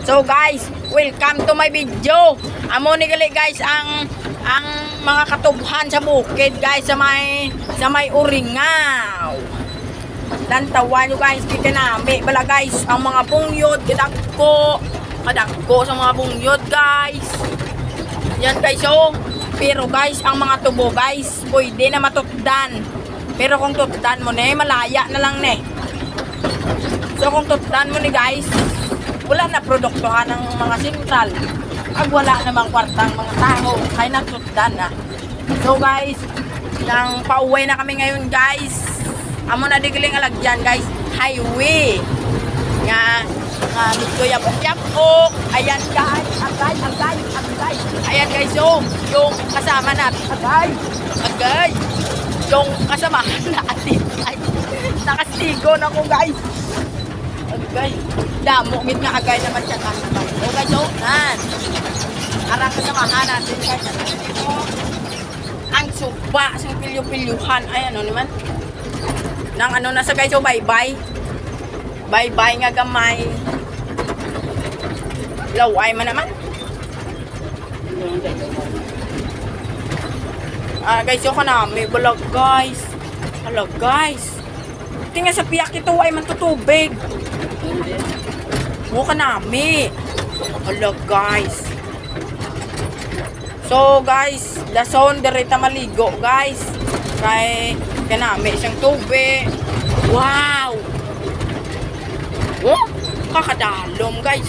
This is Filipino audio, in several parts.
So guys, welcome to my video. Amo ni gali guys ang mga katubhan sa bukid guys sa may Uringaw. Lantawan nyo guys, kita nami bala guys ang mga bungyod kadagko sa mga bungyod guys. Yan guys oh. Pero guys, ang mga tubo guys, pwede na matutdan. Pero kung tutdan mo na malaya na lang ne. So kung tutdan mo ni guys, wala na produktohan ng mga sentral. Ag wala namang kwartang mga tao, kaya natutdan na. So guys, nang pauwi na kami ngayon guys. Amo na digiling alagyan guys, highway. Nga dito yapok. Ayan guys, agay. Ayan guys, yung kasama natin. Agay. Yung kasamahan natin. Nakastigo na ko guys. Agay. Damo, mit nga agay naman siya kasama. So guys, nan. Arang kasamahan natin guys. Ang suba, sa pilyo-pilyuhan. Ay, ano naman. Nang ano na sa guys, so bye-bye. Bye-bye nga gamay. Laway man naman. Guys, yung kanami. Balag guys. Hala guys. Tingnan sa piyak ito ay mantutubig. Mukha nami. Hala guys. So guys, dason direta maligo guys. Kay kanami siyang tubig. Wow. Oh, kakadalom guys.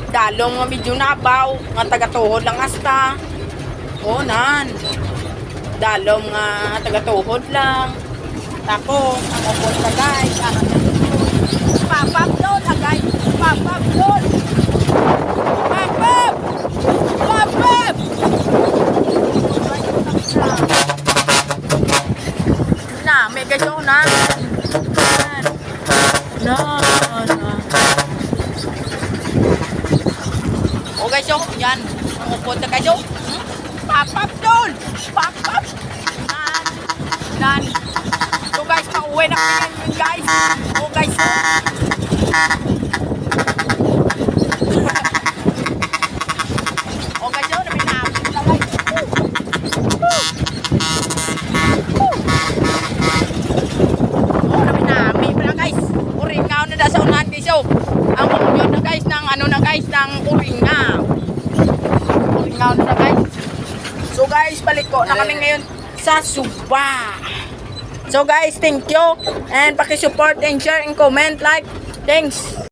Dalom nga medyo nabaw, nga tagatuhod lang asta. Oh, nan. Dalom nga tagatuhod lang. Tapos, ang upos na guys, papap doon, agay. Papap doon. Papap! Papap! Na, may gasyo na. Na. O guys, yo, yan. Ang upod na guys, yo. Papap doon! Papap! Nan. So guys, pauwi na kami ngayon guys. O guys, yo. O guys, yo, namin namin na guys. O, namin namin pala guys. Uringaw na da sa unahan guys, yo. Ang yun na guys, ng ano na guys, ng Uringaw. Uringaw na guys. So guys, balik ko na kami ngayon sa Suba. So guys, thank you. And paki-support and share and comment, like. Thanks.